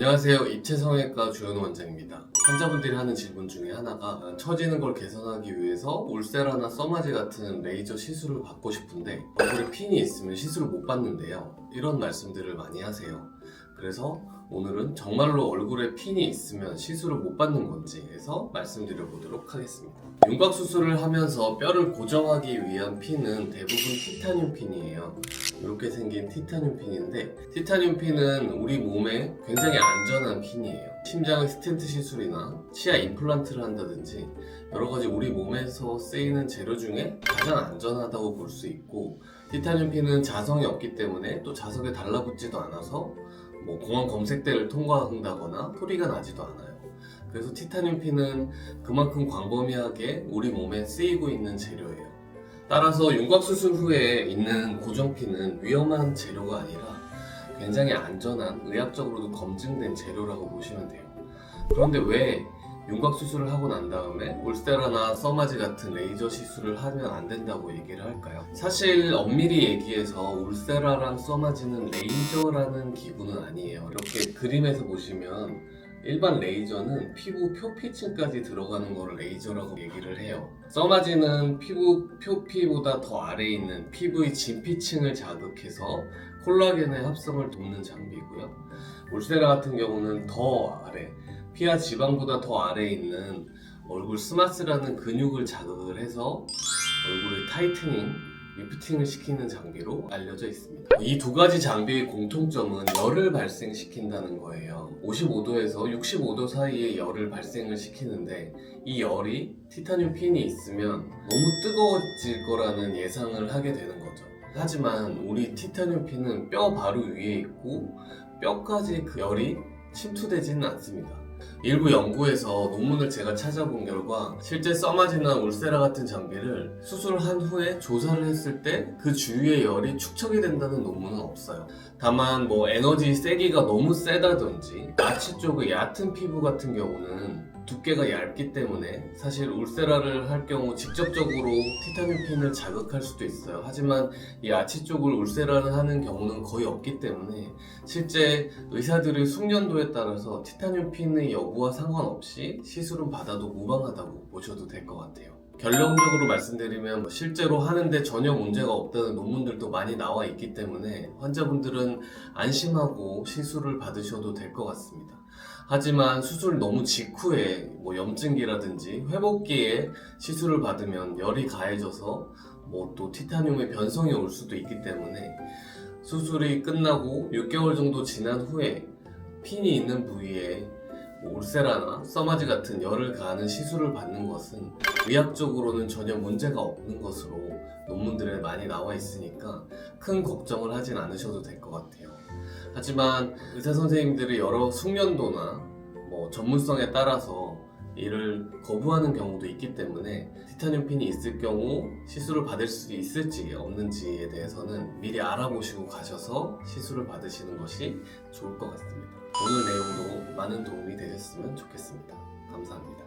안녕하세요. 입체성형외과 주현우 원장입니다. 환자분들이 하는 질문 중에 하나가 처지는 걸 개선하기 위해서 울세라나 써마지 같은 레이저 시술을 받고 싶은데 얼굴에 핀이 있으면 시술을 못 받는데요. 이런 말씀들을 많이 하세요. 그래서 오늘은 정말로 얼굴에 핀이 있으면 시술을 못 받는 건지 해서 말씀드려 보도록 하겠습니다. 윤곽 수술을 하면서 뼈를 고정하기 위한 핀은 대부분 티타늄 핀이에요. 이렇게 생긴 티타늄 핀인데, 티타늄 핀은 우리 몸에 굉장히 안전한 핀이에요. 심장 스텐트 시술이나 치아 임플란트를 한다든지 여러 가지 우리 몸에서 쓰이는 재료 중에 가장 안전하다고 볼 수 있고, 티타늄 핀은 자성이 없기 때문에 또 자석에 달라붙지도 않아서 공항 검색대를 통과한다거나 소리가 나지도 않아요. 그래서 티타늄 핀은 그만큼 광범위하게 우리 몸에 쓰이고 있는 재료예요. 따라서 윤곽 수술 후에 있는 고정핀은 위험한 재료가 아니라 굉장히 안전한, 의학적으로도 검증된 재료라고 보시면 돼요. 그런데 왜 윤곽 수술을 하고 난 다음에 울세라나 써마지 같은 레이저 시술을 하면 안 된다고 얘기를 할까요? 사실 엄밀히 얘기해서 울세라랑 써마지는 레이저라는 기구는 아니에요. 이렇게 그림에서 보시면 일반 레이저는 피부 표피층까지 들어가는 거를 레이저라고 얘기를 해요. 써마지는 피부 표피보다 더 아래에 있는 피부의 진피층을 자극해서 콜라겐의 합성을 돕는 장비고요. 울세라 같은 경우는 더 아래, 피하 지방보다 더 아래에 있는 얼굴 스마스라는 근육을 자극을 해서 얼굴의 타이트닝, 리프팅을 시키는 장비로 알려져 있습니다. 이 두 가지 장비의 공통점은 열을 발생시킨다는 거예요. 55도에서 65도 사이에 열을 발생을 시키는데, 이 열이 티타늄 핀이 있으면 너무 뜨거워질 거라는 예상을 하게 되는 거죠. 하지만 우리 티타늄 핀은 뼈 바로 위에 있고 뼈까지 그 열이 침투되지는 않습니다. 일부 연구에서 논문을 제가 찾아본 결과 실제 써마지나 울세라 같은 장비를 수술한 후에 조사를 했을 때 그 주위의 열이 축적이 된다는 논문은 없어요. 다만 에너지 세기가 너무 세다든지 아치 쪽의 얕은 피부 같은 경우는 두께가 얇기 때문에 사실 울세라를 할 경우 직접적으로 티타늄 핀을 자극할 수도 있어요. 하지만 이 아치 쪽을 울세라를 하는 경우는 거의 없기 때문에 실제 의사들의 숙련도에 따라서 티타늄 핀의 여부와 상관없이 시술은 받아도 무방하다고 보셔도 될 것 같아요. 결론적으로 말씀드리면 실제로 하는데 전혀 문제가 없다는 논문들도 많이 나와 있기 때문에 환자분들은 안심하고 시술을 받으셔도 될 것 같습니다. 하지만 수술 너무 직후에 염증기라든지 회복기에 시술을 받으면 열이 가해져서 또 티타늄의 변성이 올 수도 있기 때문에 수술이 끝나고 6개월 정도 지난 후에 핀이 있는 부위에 울세라나 써마지 같은 열을 가하는 시술을 받는 것은 의학적으로는 전혀 문제가 없는 것으로 논문들에 많이 나와 있으니까 큰 걱정을 하진 않으셔도 될 것 같아요. 하지만 의사 선생님들의 여러 숙련도나 전문성에 따라서 이를 거부하는 경우도 있기 때문에 티타늄 핀이 있을 경우 시술을 받을 수 있을지 없는지에 대해서는 미리 알아보시고 가셔서 시술을 받으시는 것이 좋을 것 같습니다. 오늘 내용도 많은 도움이 되셨으면 좋겠습니다. 감사합니다.